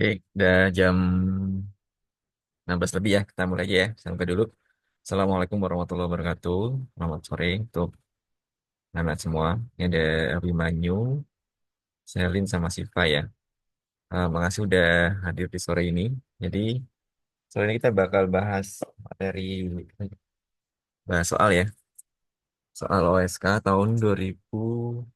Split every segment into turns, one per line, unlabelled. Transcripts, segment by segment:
Oke, udah jam 16 lebih ya. Kita mulai aja ya. Sampai dulu. Assalamualaikum warahmatullahi wabarakatuh. Selamat sore untuk anak semua. Ini ada Abimanyu, Selin, sama Siva ya. Makasih udah hadir di sore ini. Jadi, sore ini kita bakal bahas materi, bahas soal ya. Soal OSK tahun 2021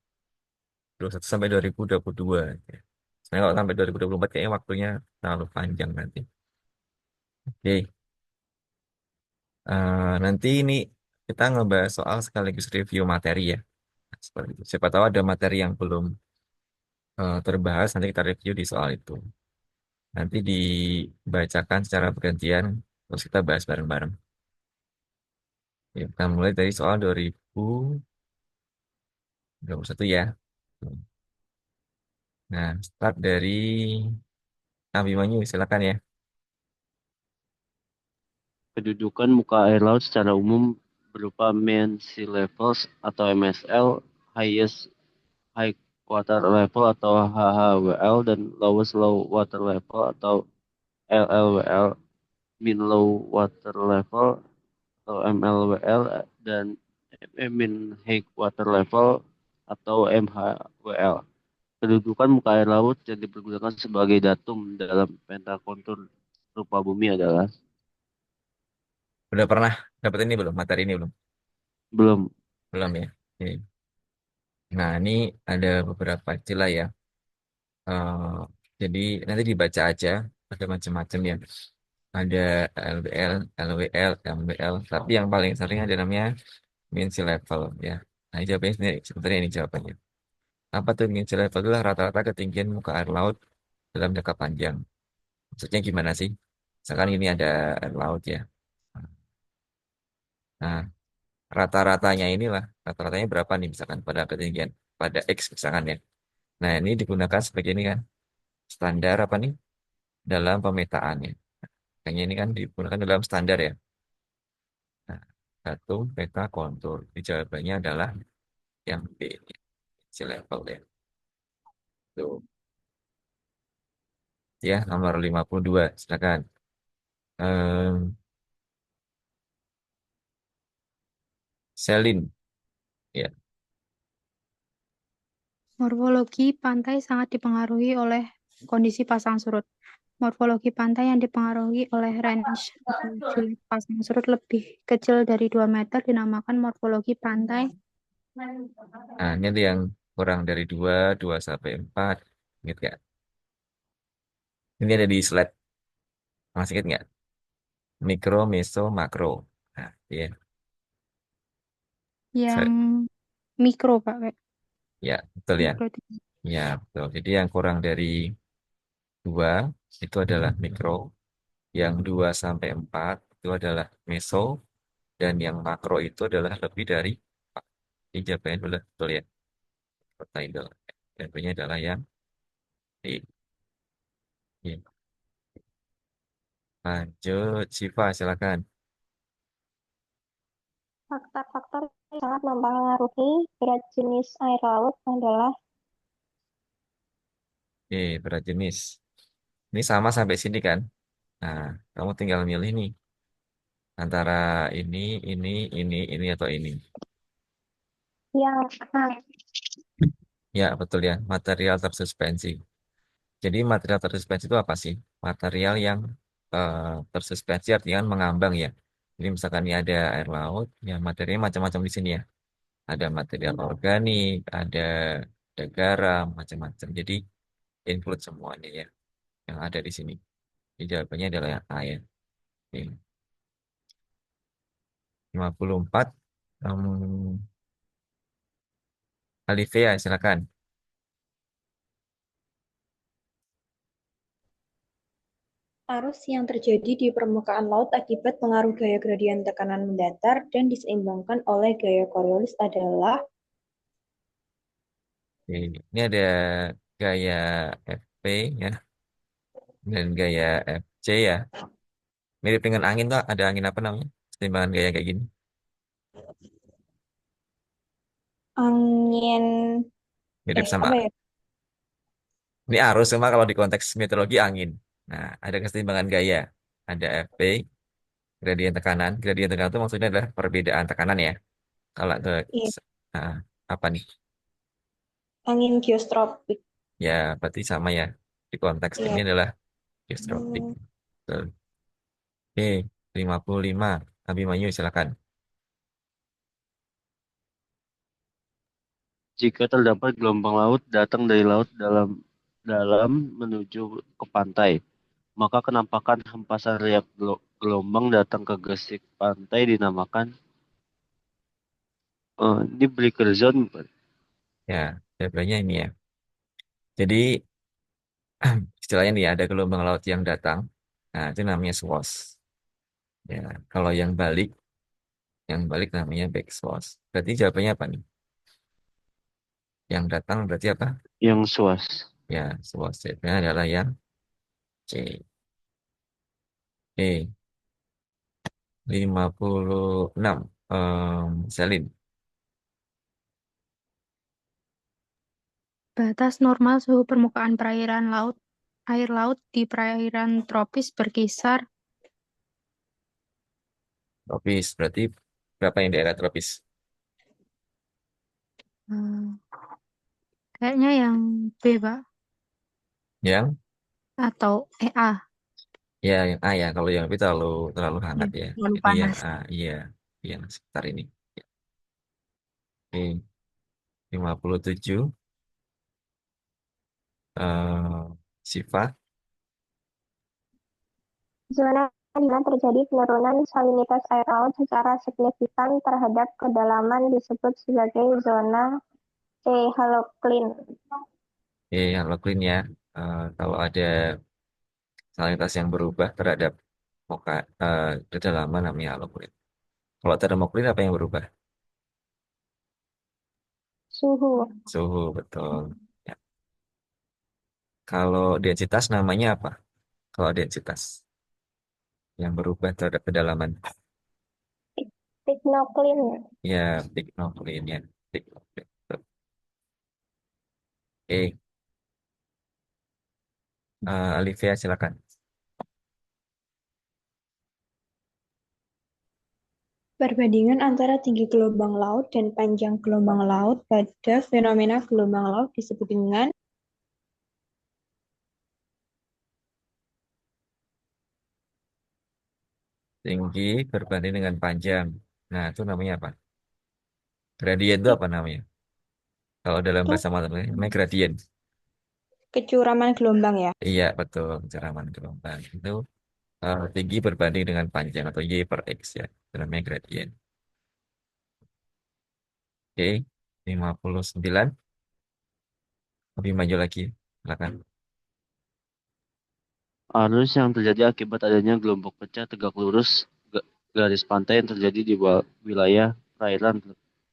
sampai 2022. Ya. Sebenarnya kalau sampai 2024 kayaknya waktunya terlalu panjang nanti. Oke. Nanti ini kita ngebahas soal sekaligus review materi ya. Seperti itu. Siapa tahu ada materi yang belum terbahas, nanti kita review di soal itu. Nanti dibacakan secara bergantian, terus kita bahas bareng-bareng. Ya, kita mulai dari soal 2021 ya. Nah, start dari Abimanyu, silakan ya.
Kedudukan muka air laut secara umum berupa mean sea levels atau MSL, highest high water level atau HHWL, dan lowest low water level atau LLWL, mean low water level atau MLWL, dan mean high water level atau MHWL. Kedudukan muka air laut yang dipergunakan sebagai datum dalam peta kontur rupa bumi adalah
Udah pernah dapat ini belum? Materi ini belum?
belum.
Belum ya. Oke. Nah, ini ada beberapa istilah ya. Eh, jadi nanti dibaca aja, ada macam-macam ya. Ada LBL, LWL, MBL, tapi yang paling sering ada namanya mean sea level ya. Nah, ini jawabannya sendiri, sebenarnya ini jawabannya. Apa tuh mean sea level? Itulah rata-rata ketinggian muka air laut dalam jangka panjang. Maksudnya gimana sih? Misalkan ini ada air laut ya. Nah, rata-ratanya inilah, rata-ratanya berapa nih misalkan pada ketinggian, pada X misalkan ya. Nah, ini digunakan sebagai ini kan, standar apa nih? Dalam pemetaannya. Kayaknya ini kan digunakan dalam standar ya. Nah, satu peta kontur. Jadi jawabannya adalah yang B, si level ya. Tuh, ya nomor 52. Silakan. Ehm, Selin, ya.
Morfologi pantai sangat dipengaruhi oleh kondisi pasang surut. Morfologi pantai yang dipengaruhi oleh range atau julid pasang surut lebih kecil dari 2 meter dinamakan morfologi pantai.
Nah, ini ada yang kurang dari 2, 2 sampai 4. Ingat nggak? Ini ada di slide. Masih ingat nggak? Mikro, meso, makro. Nah, iya.
Yang
Saya-
mikro, Pak. Kayak
Ya, betul ya.
mikro itu.
Ya, betul. Jadi yang kurang dari 2 itu adalah mikro. Yang 2 sampai 4 itu adalah meso. Dan yang makro itu adalah lebih dari 4. Ini jawabannya adalah betul ya. Pertanyaan jawabannya adalah yang D. Iya. Lanjut, Siva, silakan.
Faktor-faktor yang sangat mempengaruhi berat jenis air laut adalah
Oke, berat jenis. Ini sama sampai sini kan? Nah, kamu tinggal milih nih antara ini, ini atau ini.
yang A.
Ya, betul ya. Material tersuspensi. Jadi material tersuspensi itu apa sih? Material yang eh, tersuspensi artinya kan mengambang ya. Jadi misalkan ini ada air laut, ya materialnya macam-macam di sini ya. Ada material organik, ada garam, macam-macam. Jadi include semuanya ya yang ada di sini. Jadi jawabannya adalah yang A ya. Oke. 54. Alifea, silakan.
Arus yang terjadi di permukaan laut akibat pengaruh gaya gradien tekanan mendatar dan diseimbangkan oleh gaya Coriolis adalah
Oke. Ini ada gaya FP ya dan gaya FC ya. Mirip dengan angin tuh, ada angin apa namanya? Setimbangan gaya kayak gini.
angin
Mirip sama
apa ya?
Ini arus cuma kalau di konteks meteorologi angin. Nah, ada kesetimbangan gaya. Ada FP, gradien tekanan itu maksudnya adalah perbedaan tekanan ya. Kalau ke
Iya,
nah, apa nih?
angin geostropik.
Ya, berarti sama ya. Di konteks ini
Iya.
adalah geostropik.
Hmm,
Betul. Oke, 55. Abimanyu silakan.
Jika terdapat gelombang laut datang dari laut dalam dalam menuju ke pantai, maka kenampakan hempasan riak gelombang datang ke gesik pantai dinamakan ini breaker zone, bukan?
Ya, jawabannya ini ya. Jadi istilahnya nih ada gelombang laut yang datang. Nah, itu namanya swash. Ya, kalau yang balik namanya back swash. Berarti jawabannya apa nih? Yang datang berarti apa?
Yang suas.
Ya, swash. Jawabannya adalah yang C. E 56. Selin.
Batas normal suhu permukaan perairan laut, air laut di perairan tropis berkisar
Tropis. Berarti berapa yang daerah tropis?
eh, kayaknya yang B, Pak,
Yang
atau A.
ya yang A ya. Kalau yang B terlalu terlalu
Ya,
hangat ya.
terlalu
Jadi yang
panas.
A iya yang sekitar ini. Oke, 57. Sifat.
Zona di mana terjadi penurunan salinitas air laut secara signifikan terhadap kedalaman disebut sebagai zona Halocline.
Yang lakuin ya. Kalau ada salinitas yang berubah terhadap muka kedalaman namanya halokulin. Kalau termokulin apa yang berubah?
Suhu.
Suhu, betul. Ya. Kalau densitas namanya apa? Kalau densitas yang berubah terhadap kedalaman.
Pycnocline.
Ya, piknokulin ya. Piknokulin. Betul. Oke, Olivia silakan.
Perbandingan antara tinggi gelombang laut dan panjang gelombang laut pada fenomena gelombang laut disebut dengan
Tinggi berbanding dengan panjang. Nah, itu namanya apa? Gradien itu apa namanya? Kalau dalam
itu
bahasa matematika namanya gradien.
kecuraman gelombang ya.
Iya, betul. Ceraman gelombang. Itu tinggi berbanding dengan panjang atau Y per X ya. Itu namanya gradien. Oke, 59. Lebih maju lagi. Silakan.
Arus yang terjadi akibat adanya gelombang pecah tegak lurus garis pantai yang terjadi di wilayah perairan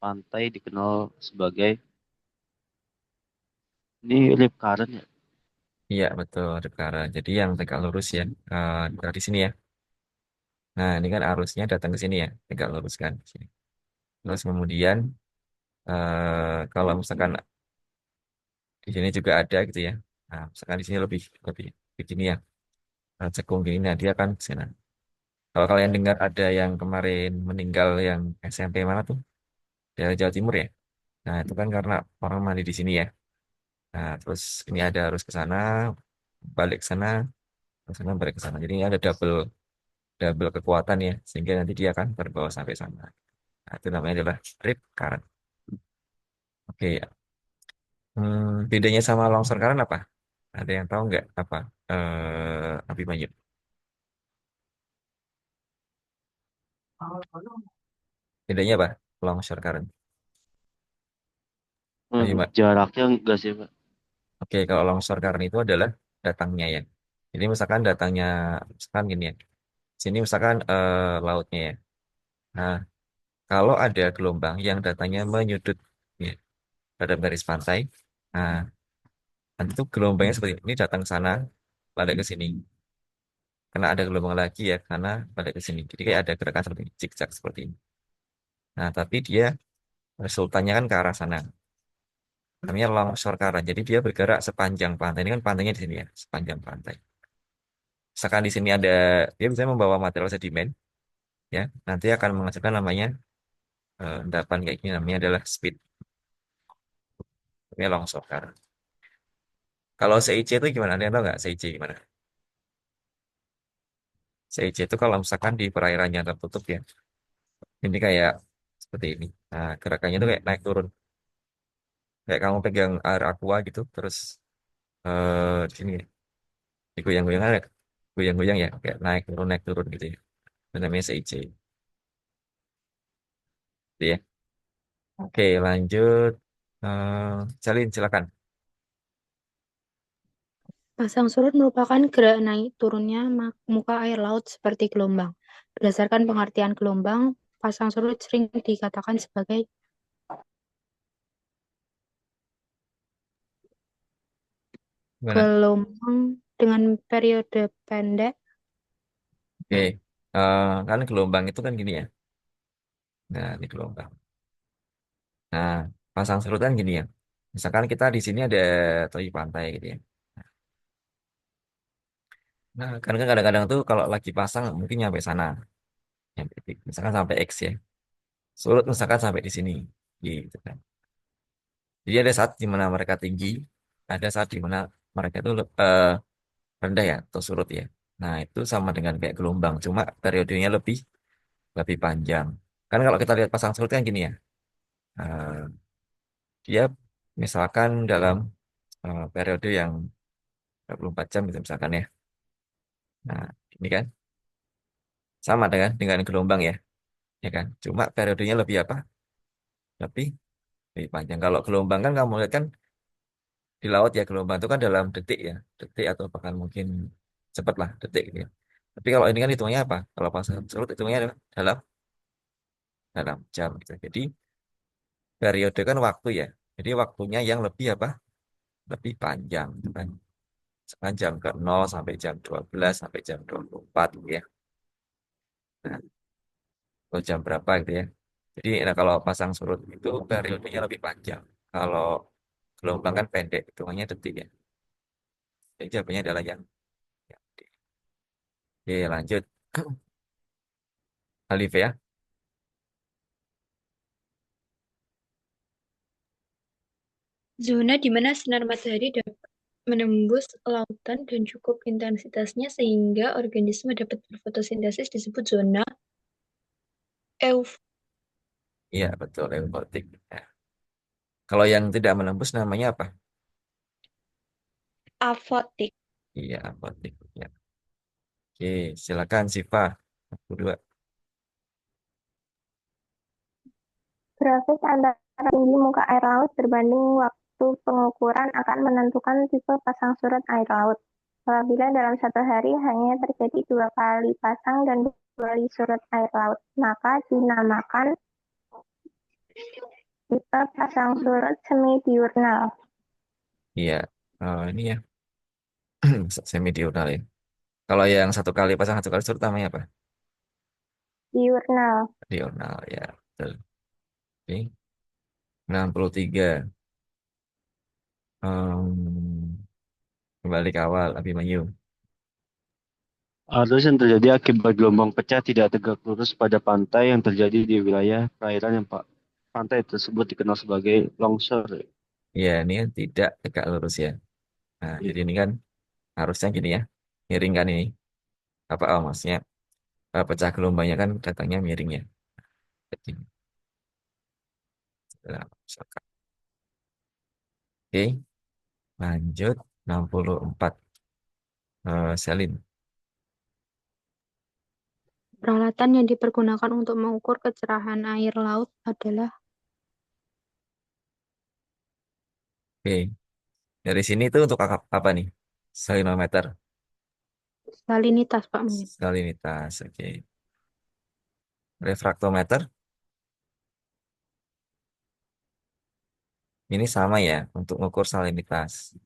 pantai dikenal sebagai ini lip current ya.
Iya, betul. Sekarang. Jadi yang tegak lurus ya. Dari sini ya. Nah, ini kan arusnya datang ke sini ya. Tegak lurus kan. Sini. Terus kemudian, kalau misalkan di sini juga ada gitu ya. Nah, misalkan di sini lebih lebih begini ya. Cekung gini, nah dia kan ke sana. Kalau kalian dengar ada yang kemarin meninggal yang SMP mana tuh? Dari Jawa Timur ya. Nah, itu kan karena orang mandi di sini ya. Nah, terus ini ada harus ke sana, balik ke sana, balik ke sana. Jadi ini ada double double kekuatan ya, sehingga nanti dia akan terbawa sampai sana. Nah, itu namanya adalah rip current. Oke, ya. Bedanya sama longsor current apa? Ada yang tahu nggak apa? Abimanyu. Bedanya apa? Longsor current. Abimanyu.
Jaraknya enggak sih, Pak?
Oke, kalau longsor current itu adalah datangnya ya. Jadi misalkan datangnya, misalkan gini ya. Sini misalkan lautnya ya. Nah, kalau ada gelombang yang datangnya menyudut ya, pada garis pantai, nah nanti tuh gelombangnya seperti ini datang ke sana, balik ke sini. Karena ada gelombang lagi ya, karena balik ke sini. Jadi kayak ada gerakan seperti ini, zigzag seperti ini. Nah, tapi dia resultannya kan ke arah sana. namanya longsor current. Jadi dia bergerak sepanjang pantai. Ini kan pantainya di sini ya, sepanjang pantai. Misalkan di sini ada, dia bisa membawa material sedimen, ya, nanti akan menghasilkan namanya endapan kayak gini, namanya adalah speed, namanya longsor current. Kalau CIC itu gimana? Anda tahu nggak CIC gimana? CIC itu kalau misalkan di perairan yang tertutup ya, ini kayak seperti ini. Nah, gerakannya itu kayak naik turun. Kayak kamu pegang air aqua gitu, terus di sini digoyang-goyang ada, goyang-goyang ya, kayak naik turun gitu ya. Itu namanya CIC. Gitu ya. Oke, lanjut. Jalin, silakan.
Pasang surut merupakan gerak naik turunnya muka air laut seperti gelombang. Berdasarkan pengertian gelombang, pasang surut sering dikatakan sebagai
Gimana?
gelombang dengan periode pendek.
Oke, kan gelombang itu kan gini ya. Nah, ini gelombang. Nah, pasang surut kan gini ya. Misalkan kita di sini ada tepi pantai gitu ya. Nah, kan kadang-kadang tuh kalau lagi pasang mungkin nyampe sana. Nyampe, misalkan sampai X ya. Surut misalkan sampai di sini. Gitu kan. Jadi ada saat di mana mereka tinggi, ada saat di mana mereka itu rendah ya, atau surut ya. Nah, itu sama dengan kayak gelombang, cuma periodenya lebih lebih panjang. Kan kalau kita lihat pasang surut kan gini ya. eh, Dia misalkan dalam periode yang 24 jam gitu misalkan ya. Nah, ini kan sama dengan gelombang ya, ya kan? Cuma periodenya lebih apa? Lebih lebih panjang. Kalau gelombang kan kamu lihat kan di laut ya, gelombang itu kan dalam detik ya, detik atau bahkan mungkin cepat lah detik gitu ya. Tapi kalau ini kan hitungnya apa? Kalau pasang surut hitungnya adalah dalam dalam jam gitu. Jadi periode kan waktu ya. Jadi waktunya yang lebih apa? Lebih panjang gitu kan. Misalkan jam ke 0 sampai jam 12 sampai jam 24 gitu ya. Nah, atau jam berapa gitu ya. Jadi nah, kalau pasang surut itu periodenya lebih panjang. Kalau gelombang kan pendek, hitungannya detik ya. Jadi jawabannya adalah yang D. Oke, lanjut. Alif ya.
Zona di mana sinar matahari dapat menembus lautan dan cukup intensitasnya sehingga organisme dapat berfotosintesis disebut zona
Iya, betul, eufotik. Ya. Kalau yang tidak menembus namanya apa?
eufotik.
Iya, apotik. Ya. Oke, silakan Siva. Aku dua.
Grafik antara tinggi muka air laut berbanding waktu pengukuran akan menentukan tipe pasang surut air laut. Apabila dalam satu hari hanya terjadi 2 kali pasang dan 2 kali surut air laut, maka dinamakan tipe pasang surut semi diurnal.
Iya, ini ya semi diurnal ya. Kalau yang satu kali pasang satu kali surut namanya apa?
Diurnal.
Diurnal ya. Betul. Oke, 63. Kembali ke awal, Abimanyu.
Arus yang terjadi akibat gelombang pecah tidak tegak lurus pada pantai yang terjadi di wilayah perairan yang pantai tersebut dikenal sebagai longsor.
Ya, ini kan tidak tegak lurus ya. Nah,
Iya.
jadi ini kan harusnya gini ya. Miring kan ini. Apa maksudnya? Pecah gelombangnya kan datangnya miring ya. Jadi, nah, misalkan. Oke, lanjut 64. Selin.
Peralatan yang dipergunakan untuk mengukur kecerahan air laut adalah
Oke, dari sini tuh untuk apa nih? Salinometer,
salinitas, Pak, mungkin.
salinitas, oke. Refraktometer, ini sama ya untuk mengukur salinitas.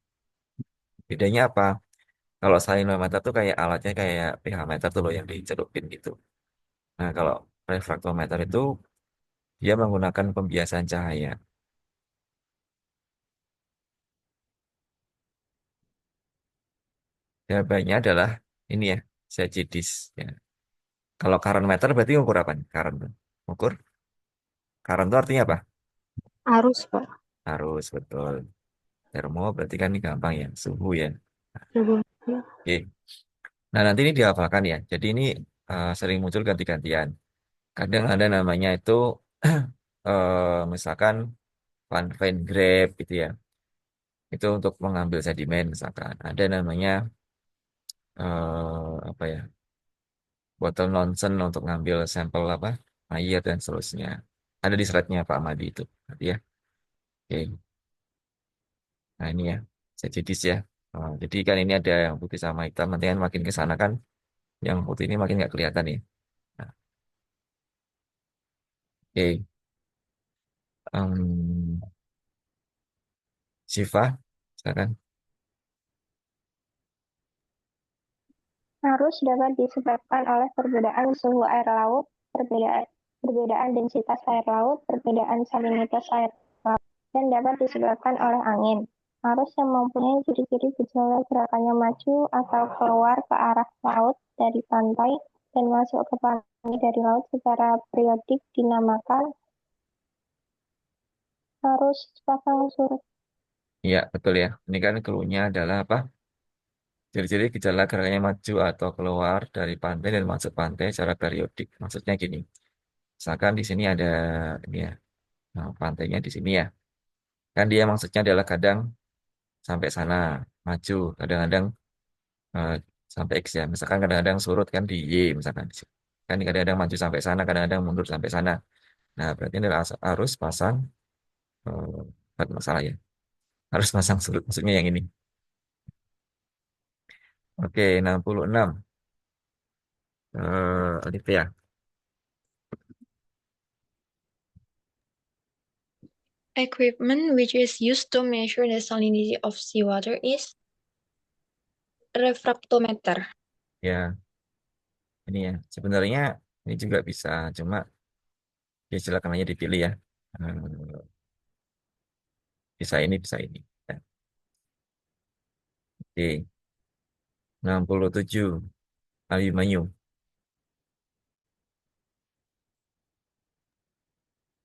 Bedanya apa? Kalau salinometer tuh kayak alatnya kayak pH meter tuh loh yang dicelupin gitu. Nah, kalau refraktometer itu dia menggunakan pembiasan cahaya. Jawabannya adalah ini ya, Sagittis. Ya. Kalau current meter berarti ukur apa nih? Current tuh. Ukur current itu artinya apa?
Arus, Pak.
Arus, betul. Termo berarti kan ini gampang ya, suhu ya.
Suhu. Ya.
Oke. Nah, nanti ini dihafalkan ya. Jadi ini sering muncul ganti-gantian. Kadang ada namanya itu misalkan Van Veen Grap gitu ya. Itu untuk mengambil sedimen misalkan. Ada namanya apa ya? Botol nonsen untuk ngambil sampel apa? Air dan seterusnya. Ada di slide-nya Pak Madi itu. Nanti ya. Oke. Nah, ini ya. Sejedis ya. Jadi kan ini ada yang putih sama hitam. Nanti kan makin ke sana kan yang putih ini makin nggak kelihatan ya. Nah, oke. Em, Syifa, silakan.
Arus dapat disebabkan oleh perbedaan suhu air laut, perbedaan densitas air laut, perbedaan salinitas air laut, dan dapat disebabkan oleh angin. Arus yang mempunyai ciri-ciri gejala gerakannya maju atau keluar ke arah laut dari pantai dan masuk ke pantai dari laut secara periodik dinamakan arus pasang surut.
Iya, betul ya. Ini kan clue-nya adalah apa? Ciri-ciri gejala gerakannya maju atau keluar dari pantai dan masuk pantai secara periodik. Maksudnya gini, misalkan di sini ada ini ya, nah, pantainya di sini ya. Kan dia maksudnya adalah kadang sampai sana maju, kadang-kadang eh, sampai X ya. Misalkan kadang-kadang surut kan di Y misalkan. Kan kadang-kadang maju sampai sana, kadang-kadang mundur sampai sana. Nah, berarti ini adalah arus pasang bukan masalah ya. Harus pasang surut maksudnya yang ini. Oke, 66. Olivia.
Equipment which is used to measure the salinity of seawater is refractometer.
Ya, ini ya. Sebenarnya ini juga bisa, cuma ya silakan aja dipilih ya. Eh, bisa ini, bisa ini. Ya. Oke, 67. Abimanyu.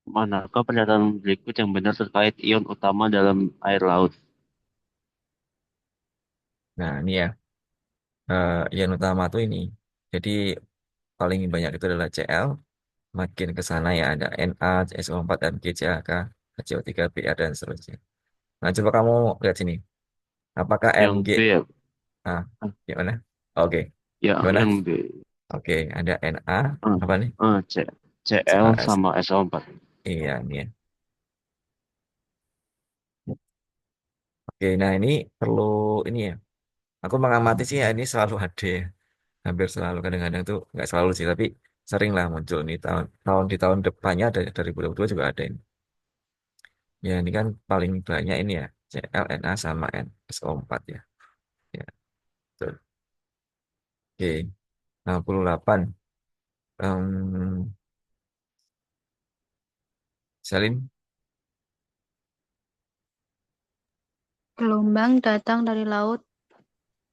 Manakah pernyataan berikut yang benar terkait ion utama dalam air laut?
Nah, ini ya. Yang utama tuh ini. Jadi paling banyak itu adalah Cl. Makin ke sana ya ada Na, SO4, dan GCAK, HCO3, Br, dan seterusnya. Nah, coba kamu lihat sini. Apakah
Yang
Mg?
B ya?
Ah,
Ah,
gimana? Oke,
ya,
gimana?
yang B.
Oke, ada Na,
Ah,
apa nih?
CL
CAS.
sama SO4.
Iya, ini ya. Oke, nah ini perlu ini ya. Aku mengamati sih ya, ini selalu ada ya. Hampir selalu, kadang-kadang tuh nggak selalu sih, tapi sering lah muncul nih tahun depannya ada dari 2022 juga ada ini. Ya, ini kan paling banyak ini ya, CLNA sama NSO4 ya. Ya, betul. Oke, 68. Em, Salin,
Gelombang datang dari laut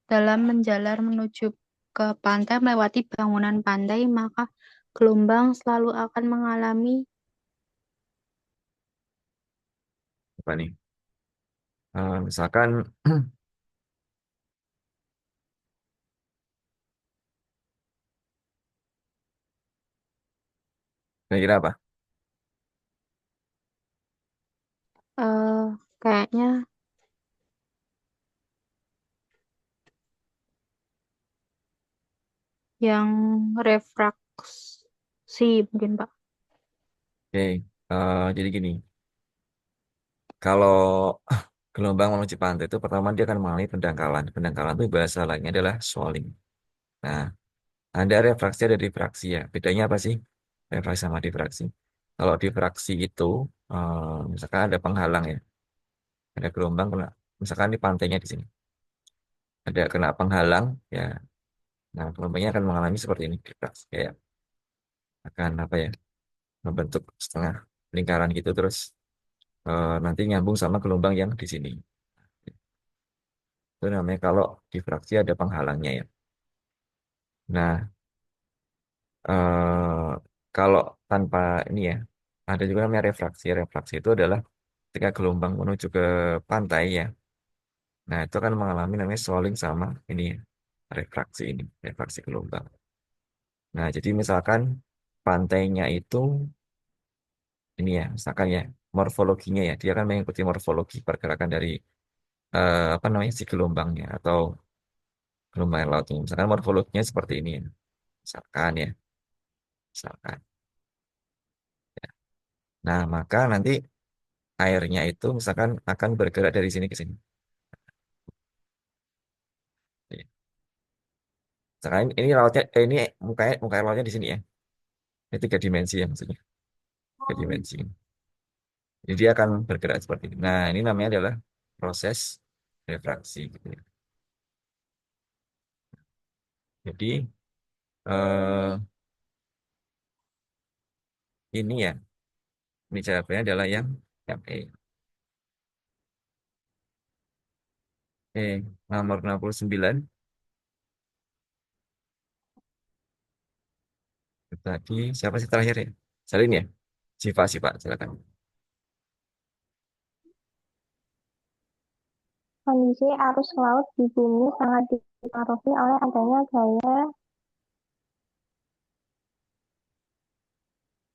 dalam menjalar menuju ke pantai melewati bangunan pantai, maka gelombang selalu akan mengalami
apa nih? Misalkan, kira-kira apa?
eh, kayaknya yang refraksi mungkin Pak.
Oke, jadi gini, kalau gelombang menuju pantai itu pertama dia akan mengalami pendangkalan. Pendangkalan itu bahasa lainnya adalah swelling. Nah, ada refraksi, ada difraksi ya. Bedanya apa sih? Refraksi sama difraksi. Kalau difraksi itu, misalkan ada penghalang ya. Ada gelombang kena, misalkan di pantainya di sini. Ada kena penghalang, ya. Nah, gelombangnya akan mengalami seperti ini. Difraksi. Kayak akan apa ya, membentuk setengah lingkaran gitu. Terus nanti nyambung sama gelombang yang di sini. Itu namanya kalau difraksi ada penghalangnya ya. Nah, eh, kalau tanpa ini ya, ada juga namanya refraksi. Refraksi itu adalah ketika gelombang menuju ke pantai ya. Nah, itu akan mengalami namanya swelling sama ini ya, refraksi ini, refraksi gelombang. Nah, jadi misalkan pantainya itu ini ya, misalkan ya, morfologinya ya, dia akan mengikuti morfologi pergerakan dari apa namanya si gelombangnya atau gelombang air lautnya. Misalkan morfologinya seperti ini ya, misalkan ya, misalkan. Nah, maka nanti airnya itu misalkan akan bergerak dari sini ke sini. Ya. Misalkan ini lautnya, ini muka air lautnya di sini ya. Ini tiga dimensi ya maksudnya, tiga dimensi. Jadi dia akan bergerak seperti ini. Nah, ini namanya adalah proses refraksi gitu ya. Jadi eh, ini ya, ini jawabannya adalah yang E. Nomor 69. Tadi siapa sih terakhir ya? Salin ya? Siva, Siva, silakan.
Kondisi arus laut di bumi sangat dipengaruhi oleh adanya gaya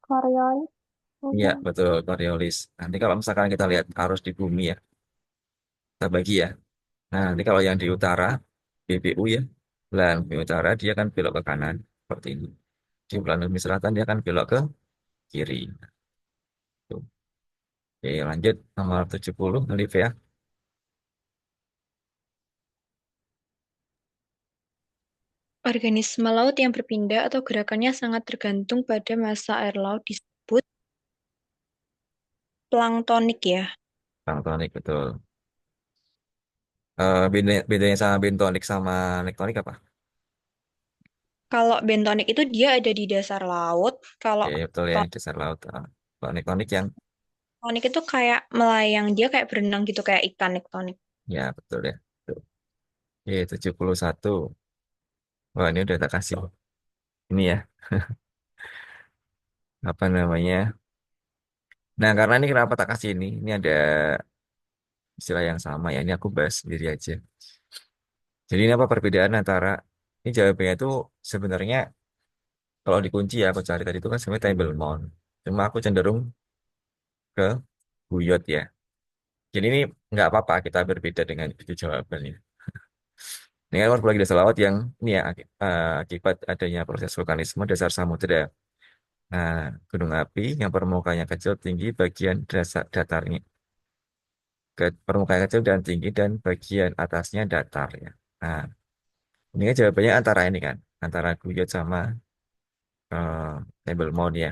Coriolis.
Iya,
Mungkin
betul, Coriolis. Nanti kalau misalkan kita lihat arus di bumi ya, kita bagi ya. Nah, nanti kalau yang di utara, BBU ya, bulan bumi utara dia akan belok ke kanan, seperti ini. Di bulan bumi selatan dia akan belok ke kiri. Tuh. Oke, lanjut nomor 70, Olivia.
Organisme laut yang berpindah atau gerakannya sangat tergantung pada massa air laut disebut planktonik ya.
Planktonik, betul. Bedanya sama bentonik sama nektonik apa?
Kalau bentonik itu dia ada di dasar laut. Kalau
Oke, betul ya, dasar laut. Kalau nektonik yang,
tektonik itu kayak melayang, dia kayak berenang gitu kayak ikan tektonik.
ya betul ya. Tuh. Oke, 71. Wah, ini udah tak kasih. Ini ya, apa namanya? Nah, karena ini kenapa tak kasih ini ada istilah yang sama ya. Ini aku bahas sendiri aja. Jadi ini apa perbedaan antara ini jawabannya itu sebenarnya kalau dikunci ya aku cari tadi itu kan sebenarnya table mount. Cuma aku cenderung ke Buyut ya. Jadi ini nggak apa-apa kita berbeda dengan itu jawabannya. Ini kan morfologi dasar laut yang ini ya akibat adanya proses vulkanisme dasar samudera. Nah, gunung api yang permukaannya kecil tinggi bagian dasar datarnya ke permukaan kecil dan tinggi dan bagian atasnya datar ya. Nah, ini kan jawabannya antara ini kan, antara Guyot sama Table Mound ya.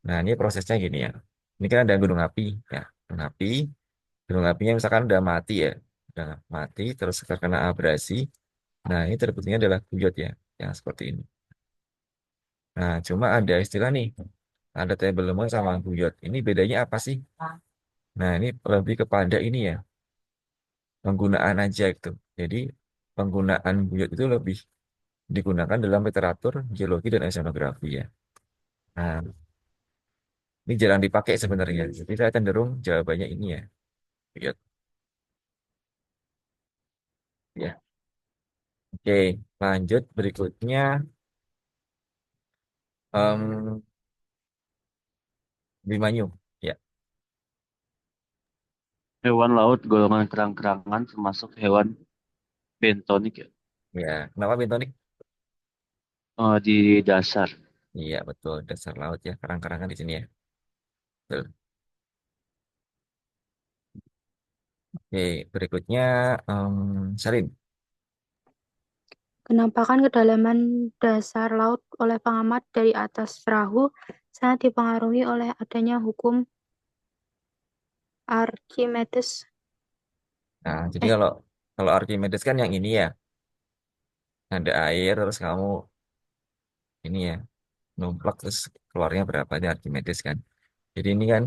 Nah, ini prosesnya gini ya. Ini kan ada gunung api ya, gunung api, gunung apinya misalkan udah mati ya, udah mati terus terkena abrasi. Nah, ini terbentuknya adalah Guyot ya, yang seperti ini. Nah, cuma ada istilah nih, ada Table Mound sama Guyot. Ini bedanya apa sih? Nah, ini lebih kepada ini ya, penggunaan aja gitu. Jadi, penggunaan Guyot itu lebih digunakan dalam literatur geologi dan oceanografi ya. Nah, ini jarang dipakai sebenarnya. Jadi saya cenderung jawabannya ini ya. Lihat. Ya. Oke, lanjut berikutnya. em Bimanyu. Ya,
Hewan laut golongan kerang-kerangan termasuk hewan bentonik ya.
ya. Kenapa bentonik?
Di dasar.
Iya, betul. Dasar laut ya. Karang-karangan di sini ya. Betul. Oke, berikutnya Sarin.
Penampakan kedalaman dasar laut oleh pengamat dari atas perahu sangat dipengaruhi oleh adanya hukum Archimedes.
Nah, jadi
Eh,
kalau kalau Archimedes kan yang ini ya. Ada air terus kamu ini ya numplak terus keluarnya berapa ini Archimedes kan. Jadi ini kan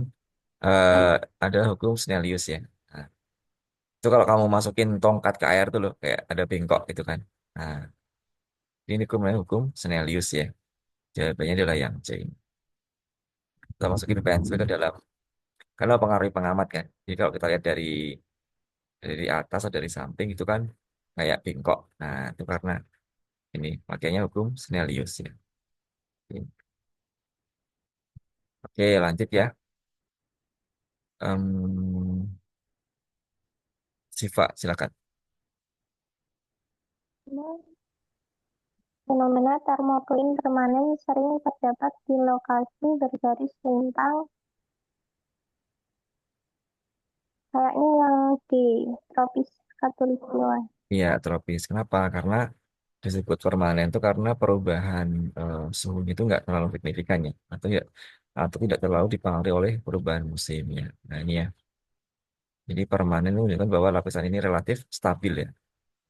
eh, ada hukum Snellius ya. Nah, Itu kalau kamu masukin tongkat ke air tuh loh, kayak ada bengkok gitu kan. Nah, ini hukum Snellius ya. Jawabannya adalah yang C. Kita masukin pensil ke dalam. Karena pengaruhi pengamat kan. Jadi kalau kita lihat dari atas atau dari samping itu kan kayak bengkok. Nah, itu karena ini makanya hukum Snellius ya. Oke, lanjut ya. Em, Siva, silakan.
Fenomena termoplin permanen sering terdapat di lokasi bergaris lintang, kayaknya yang di tropis Khatulistiwa.
Iya, tropis. Kenapa? Karena disebut permanen itu karena perubahan suhunya itu nggak terlalu signifikan ya, atau tidak terlalu dipengaruhi oleh perubahan musimnya. Nah ini ya, jadi permanen itu menunjukkan bahwa lapisan ini relatif stabil ya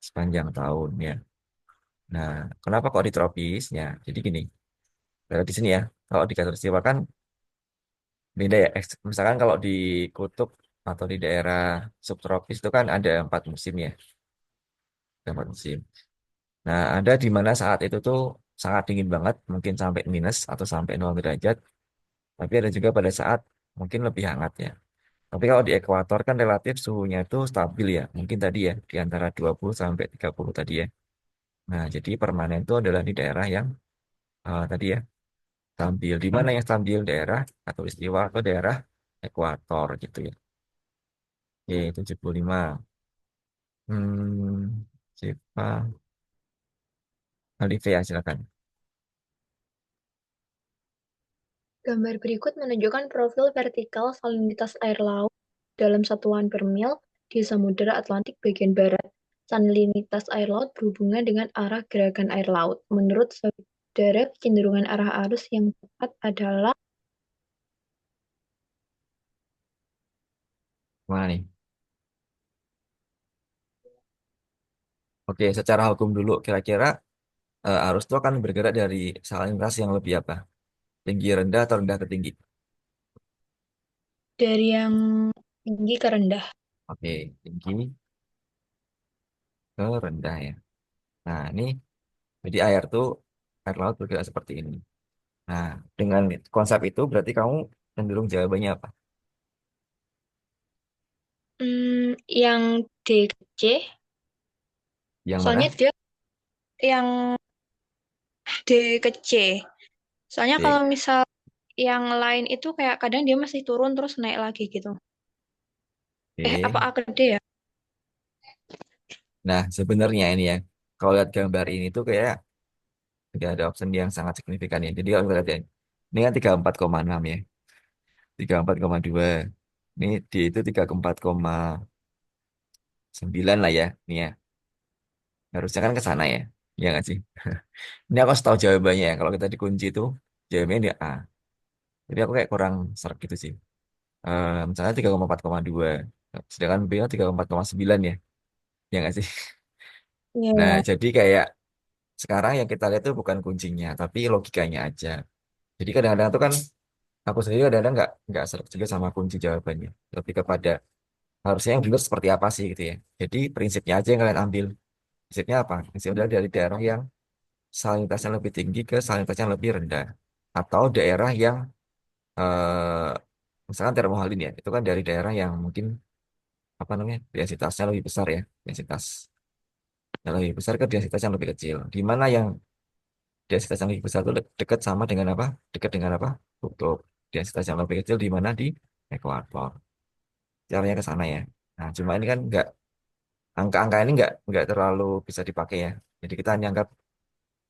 sepanjang tahun ya. Nah, kenapa kok di tropis? Ya, jadi gini, kalau di sini ya, kalau di Khatulistiwa kan beda ya. Misalkan kalau di kutub atau di daerah subtropis itu kan ada 4 musim ya, ada 4 musim. Nah, ada di mana saat itu tuh sangat dingin banget, mungkin sampai minus atau sampai 0 derajat. Tapi ada juga pada saat mungkin lebih hangat ya. Tapi kalau di ekuator kan relatif suhunya itu stabil ya. Mungkin tadi ya, di antara 20 sampai 30 tadi ya. Nah, jadi permanen itu adalah di daerah yang tadi ya, stabil. Di mana yang stabil? Daerah atau istiwa atau daerah ekuator gitu ya. Oke, 75. Siapa? Olivia, silakan.
Gambar berikut menunjukkan profil vertikal salinitas air laut dalam satuan per mil di Samudra Atlantik bagian barat. Salinitas air laut berhubungan dengan arah gerakan air laut. Menurut saudara, kecenderungan arah arus yang tepat adalah
Mana nih? Oke, secara hukum dulu, kira-kira arus itu akan bergerak dari salinitas yang lebih apa? Tinggi rendah atau rendah ke tinggi?
dari yang tinggi ke rendah.
Oke, tinggi ke rendah ya. Nah, ini jadi air laut bergerak seperti ini. Nah, dengan konsep itu berarti kamu cenderung jawabannya apa?
Yang D ke C,
Yang mana?
soalnya dia yang D ke C. Soalnya kalau
D.
misal yang lain itu kayak kadang dia masih turun terus naik lagi gitu. Apa
Oke.
A ke D ya?
Nah, sebenarnya ini ya, kalau lihat gambar ini tuh kayak tidak ada opsi yang sangat signifikan ya. Jadi kalau kita lihat ya, ini kan 34,6 ya, 34,2. Ini D itu 34,9 lah ya. Ini ya, harusnya kan ke sana ya. Ya nggak sih? Ini aku harus tahu jawabannya ya. Kalau kita dikunci itu, jawabannya dia A. Jadi aku kayak kurang serak gitu sih. Misalnya 34,2. Sedangkan B nya 34,9 ya. Ya nggak sih? Nah,
Iya.
jadi kayak sekarang yang kita lihat itu bukan kuncinya, tapi logikanya aja. Jadi kadang-kadang tuh kan aku sendiri kadang-kadang nggak serak juga sama kunci jawabannya. Lebih kepada harusnya yang benar seperti apa sih gitu ya. Jadi prinsipnya aja yang kalian ambil. Prinsipnya apa? Prinsipnya adalah dari daerah yang salinitasnya lebih tinggi ke salinitasnya lebih rendah. Atau daerah yang eh, misalkan termohalin ya, itu kan dari daerah yang mungkin apa namanya densitasnya lebih besar ya, densitas yang lebih besar ke densitas yang lebih kecil. Di mana yang densitas yang lebih besar itu dekat sama dengan apa? Dekat dengan apa? Kutub. Densitas yang lebih kecil di mana di ekuator. Caranya ke sana ya. Nah, cuma ini kan angka-angka ini nggak terlalu bisa dipakai ya. Jadi kita hanya anggap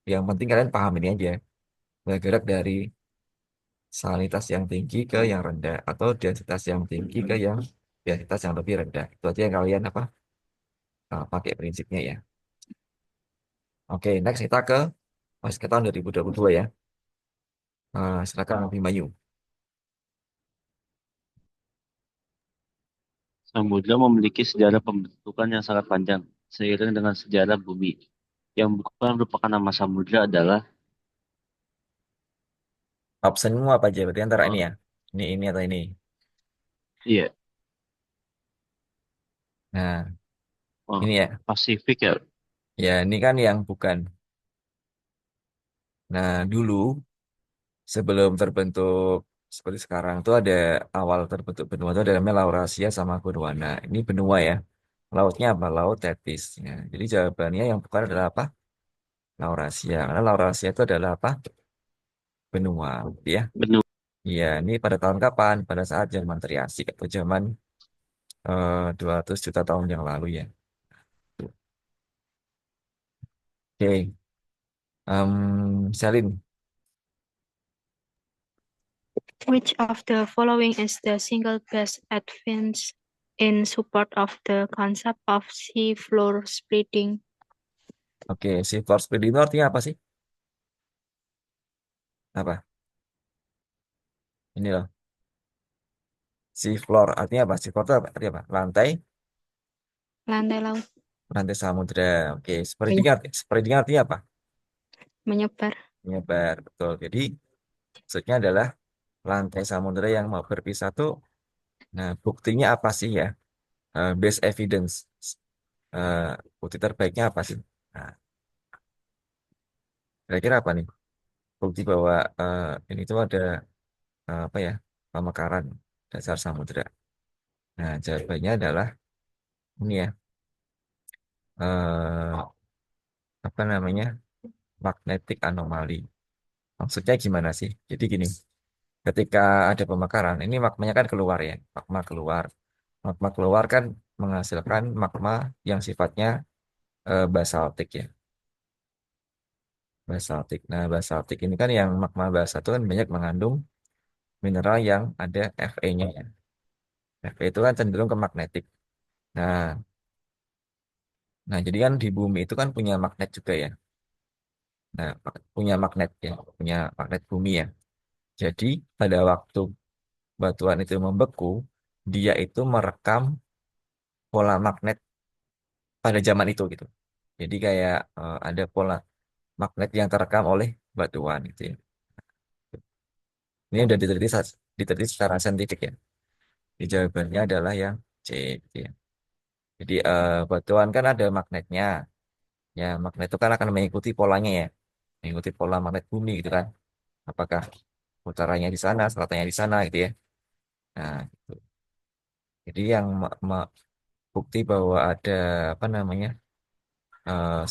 yang penting kalian paham ini aja. Bergerak dari salinitas yang tinggi ke yang rendah atau densitas yang tinggi ke yang densitas yang lebih rendah. Itu aja yang kalian apa? Pakai prinsipnya ya. Oke, next kita ke Mas ke tahun 2022 ya. Silakan Abimanyu.
Samudra memiliki sejarah pembentukan yang sangat panjang, seiring dengan sejarah bumi. Yang bukan merupakan nama samudra adalah
Optionmu apa aja? Berarti antara ini ya. Ini atau ini.
iya,
Nah,
Oh,
ini ya.
Pasifik ya.
Ya, ini kan yang bukan. Nah, dulu sebelum terbentuk seperti sekarang tuh ada awal terbentuk benua itu ada namanya Laurasia sama Gondwana. Ini benua ya. Lautnya apa? Laut Tethys. Ya, jadi jawabannya yang bukan adalah apa? Laurasia. Karena Laurasia itu adalah apa? Benua, gitu ya.
Benua.
Iya, ini pada tahun kapan? Pada saat zaman Triasik atau zaman 200 juta tahun yang lalu ya. Oke, Selin.
Which of the following is the single best evidence in support of the concept of sea floor spreading?
Oke, si force speed itu artinya apa sih? Apa? Ini loh. Sea floor artinya apa? Sea floor itu artinya apa? Lantai,
Lantai laut
lantai samudra. Oke,
Iya.
spreading artinya apa?
menyebar.
Menyebar, betul. Jadi maksudnya adalah lantai samudra yang mau berpisah tuh. Nah, buktinya apa sih ya? Base evidence. Eh, Bukti terbaiknya apa sih? Nah, kira-kira apa nih? Bukti bahwa ini tuh ada apa ya? Pemekaran dasar samudra. Nah, jawabannya adalah ini ya. eh, Apa namanya? Magnetic anomaly. Maksudnya gimana sih? Jadi gini, ketika ada pemekaran, ini magmanya kan keluar ya, magma keluar. Magma keluar kan menghasilkan magma yang sifatnya basaltik ya, basaltik. Nah, basaltik ini kan yang magma basa itu kan banyak mengandung mineral yang ada Fe-nya ya. Fe itu kan cenderung ke magnetik. Nah, nah jadi kan di bumi itu kan punya magnet juga ya. Nah, punya magnet ya, punya magnet bumi ya. Jadi pada waktu batuan itu membeku, dia itu merekam pola magnet pada zaman itu gitu. Jadi kayak ada pola magnet yang terekam oleh batuan gitu ya. Ini udah diteliti secara saintifik ya. Di jawabannya adalah yang C gitu ya. Jadi batuan kan ada magnetnya. Ya, magnet itu kan akan mengikuti polanya ya. Mengikuti pola magnet bumi gitu kan. Apakah utaranya di sana, selatannya di sana gitu ya. Nah, gitu. Jadi yang bukti bahwa ada apa namanya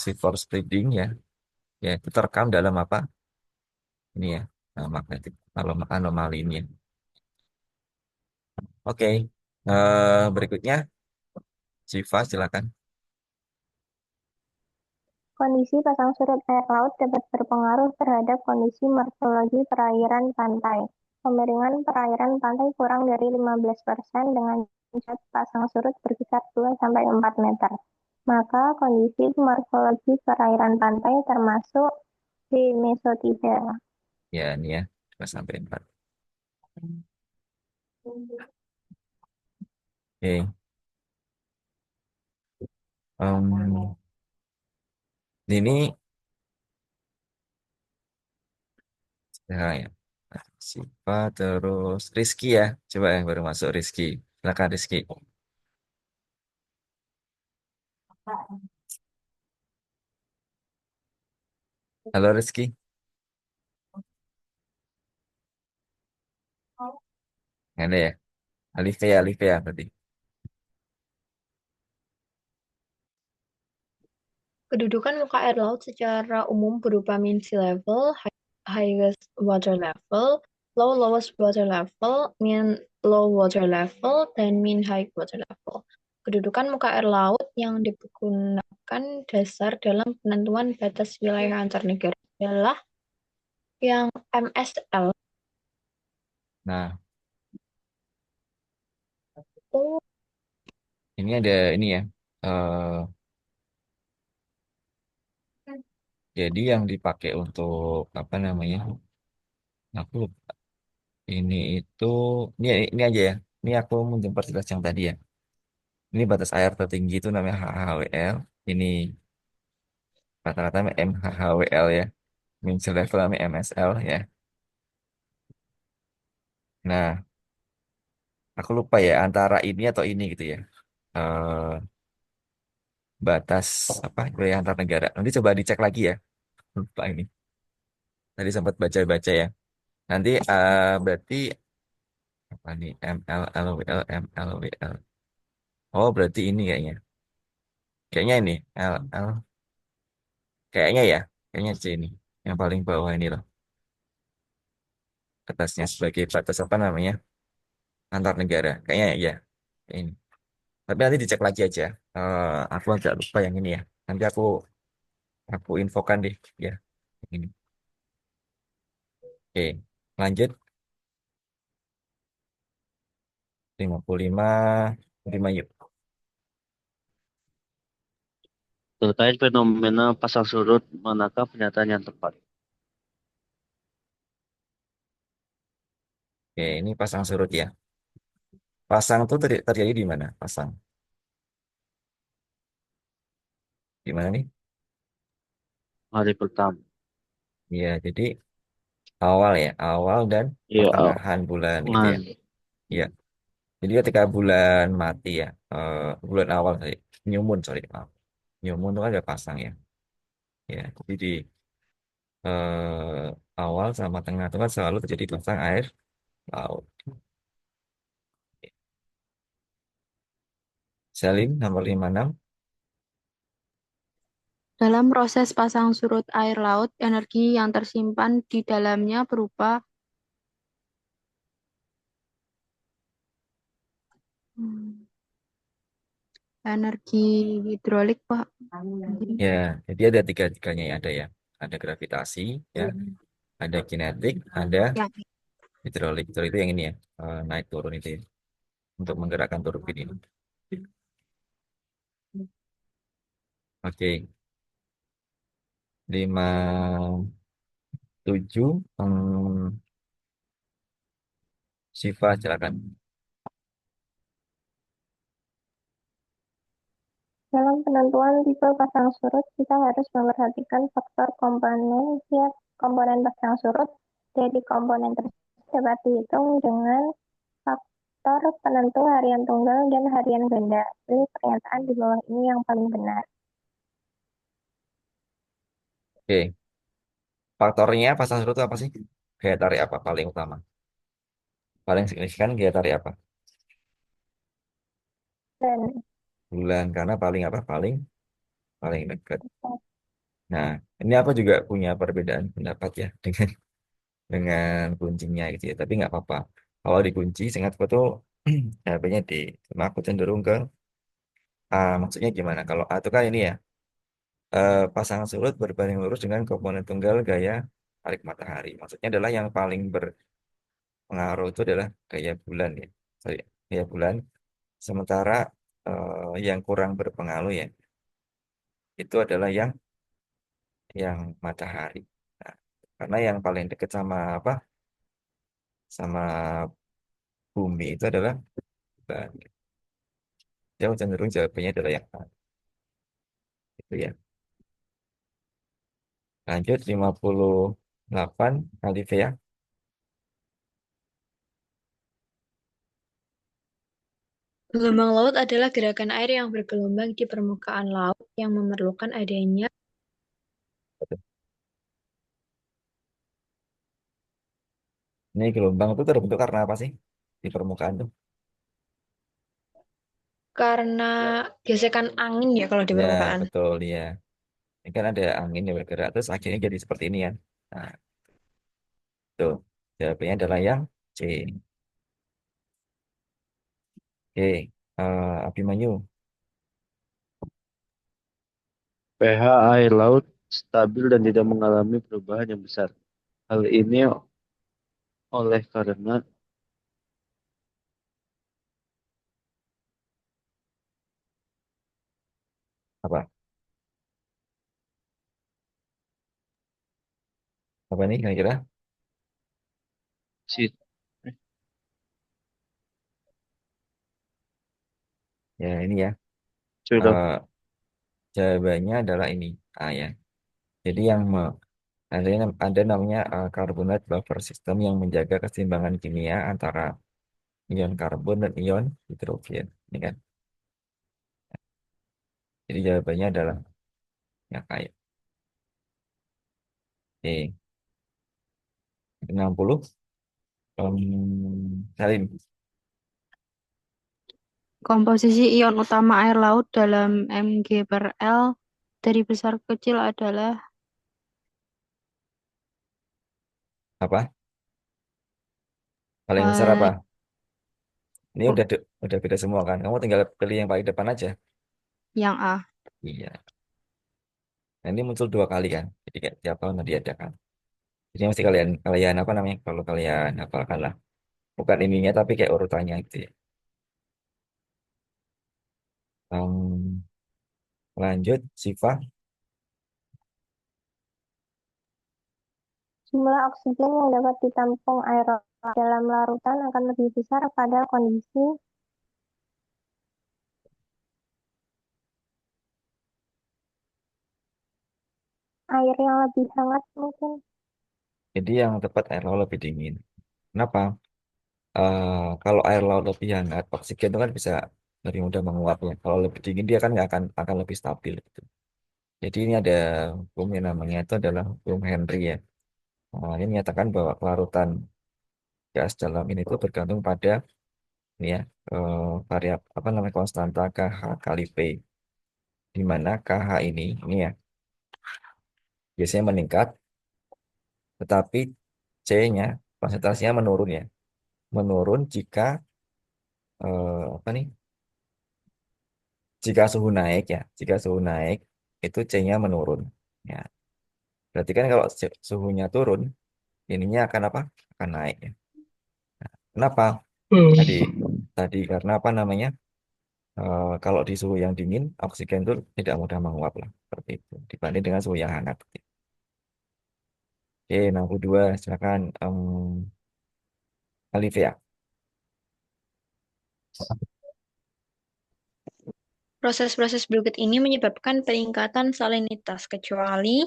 shift spreading ya, ya itu terekam dalam apa ini ya, magnetic anomali ini ya. Oke, berikutnya Siva silakan.
Kondisi pasang surut air laut dapat berpengaruh terhadap kondisi morfologi perairan pantai. Kemiringan perairan pantai kurang dari 15% dengan cat pasang surut berkisar 2-4 meter. Maka kondisi morfologi perairan pantai termasuk di mesotida.
Ya ini ya 2 sampai 4. Oke, em, ini ya, ya. Siva terus Rizky ya. Coba yang baru masuk Rizky. Silakan Rizky. Halo Rizky. Ada ya? Alifea berarti.
Kedudukan muka air laut secara umum berupa mean sea level, highest water level, lowest water level, mean low water level, dan mean high water level. Kedudukan muka air laut yang digunakan dasar dalam penentuan batas wilayah antar negara adalah yang MSL.
Nah,
Oh,
ini ada ini ya. eh jadi yang dipakai untuk apa namanya? Aku lupa. Ini itu ini aja ya. Ini aku menjemput jelas yang tadi ya. Ini batas air tertinggi itu namanya HHWL. Ini rata-rata MHHWL ya. Mean sea level namanya MSL ya. Nah, aku lupa ya antara ini atau ini gitu ya. batas apa wilayah antar negara. Nanti coba dicek lagi ya. Lupa ini. Tadi sempat baca-baca ya. Nanti berarti apa nih ML LWL ML WL. Oh, berarti ini kayaknya. Kayaknya ini LL kayaknya ya. Kayaknya C ini. Yang paling bawah ini loh. Atasnya sebagai batas apa namanya? Antar negara. Kayaknya ya. Kayak ini. Tapi nanti dicek lagi aja. Aku agak lupa yang ini ya. Nanti aku infokan deh ya. Ini. Oke, lanjut 55 5 yuk.
Terkait fenomena pasang surut, manakah pernyataan yang tepat?
Oke, ini pasang surut ya. Pasang tuh terjadi di mana? Pasang. Di mana nih?
Hari pertama.
Ya, jadi awal ya, awal dan
Iya,
pertengahan bulan gitu ya.
man.
Iya. Jadi ketika bulan mati ya, bulan awal sorry, new moon sorry, maaf. New moon itu kan ada pasang ya. Ya, jadi di awal sama tengah itu kan selalu terjadi pasang air laut. Salim nomor 56.
Dalam proses pasang surut air laut, energi yang tersimpan di dalamnya berupa hmm, energi hidrolik, Pak.
Ya, jadi ada tiga-tiganya ya, ada ya. Ada gravitasi, ya, ada kinetik, ada
Ya,
hidrolik. Hidrolik itu yang ini ya, naik turun itu ya, untuk menggerakkan turbin ini. Oke, 57. Siva silakan.
Dalam penentuan tipe pasang surut, kita harus memperhatikan faktor komponen tiap komponen pasang surut. Jadi komponen tersebut dapat dihitung dengan faktor penentu harian tunggal dan harian ganda. Pilih pernyataan di bawah ini yang paling benar.
Oke, faktornya pasang surut itu apa sih? Gaya tarik apa paling utama? Paling signifikan gaya tarik apa?
Dan
Bulan, karena paling apa? Paling paling dekat. Nah, ini aku juga punya perbedaan pendapat ya dengan kuncinya gitu ya. Tapi nggak apa-apa. Kalau dikunci, seingatku tuh HP-nya D. Cuma aku cenderung ke A. Maksudnya gimana? Kalau A itu kan ini ya, pasangan surut berbanding lurus dengan komponen tunggal gaya tarik matahari. Maksudnya adalah yang paling berpengaruh itu adalah gaya bulan ya. Sorry, gaya bulan. Sementara yang kurang berpengaruh ya, itu adalah yang matahari. Nah, karena yang paling dekat sama apa? Sama bumi itu adalah bulan. Jauh cenderung jawabannya adalah yang A. Itu ya. Lanjut 58 Alivia.
Gelombang laut adalah gerakan air yang bergelombang di permukaan laut yang memerlukan adanya
Ini gelombang itu terbentuk karena apa sih di permukaan tuh?
karena gesekan angin ya kalau di
Ya,
permukaan.
betul ya. Ini kan ada angin yang bergerak terus akhirnya jadi seperti ini ya. Nah, tuh. Jawabannya adalah yang C. Oke, Abimanyu.
pH air laut stabil dan tidak mengalami perubahan yang besar. Hal ini oleh karena
Apa? Apa nih kira-kira?
si
Ya, ini ya.
sudah
Eh, Jawabannya adalah ini. A ya. Jadi ada namanya carbonate buffer system yang menjaga keseimbangan kimia antara ion karbon dan ion hidrogen. Ini kan. Jadi jawabannya adalah yang kayak. Oke, 60. Salin.
Komposisi ion utama air laut dalam Mg per L dari besar ke kecil adalah
Apa? Paling besar apa?
eh,
Ini udah beda semua kan. Kamu tinggal pilih yang paling depan aja.
yang A.
Iya. Nah, ini muncul dua kali kan. Jadi kayak tiap tahun diadakan. Jadi mesti kalian kalian apa namanya? Kalau kalian hafalkan lah. Bukan ininya tapi kayak urutannya gitu ya. Em, lanjut, Siva.
Jumlah oksigen yang dapat ditampung air laut dalam larutan akan lebih besar pada kondisi air yang lebih hangat mungkin.
Jadi yang tepat air laut lebih dingin. Kenapa? Kalau air laut lebih hangat, oksigen itu kan bisa lebih mudah menguapnya. Kalau lebih dingin dia kan nggak akan lebih stabil gitu. Jadi ini ada hukum yang namanya itu adalah hukum Henry ya. Ini menyatakan bahwa kelarutan gas dalam ini itu bergantung pada ini ya variabel apa namanya konstanta KH kali P. Di mana KH ini ya biasanya meningkat, tetapi C-nya konsentrasinya menurun ya. Menurun jika apa nih? Jika suhu naik ya, jika suhu naik itu C-nya menurun. Ya, berarti kan kalau suhunya turun, ininya akan apa? Akan naik ya. Kenapa? Tadi tadi karena apa namanya? Kalau di suhu yang dingin, oksigen itu tidak mudah menguap lah, seperti itu. Dibanding dengan suhu yang hangat. Oke, 62, silakan Olivia.
Proses-proses berikut ini menyebabkan peningkatan salinitas, kecuali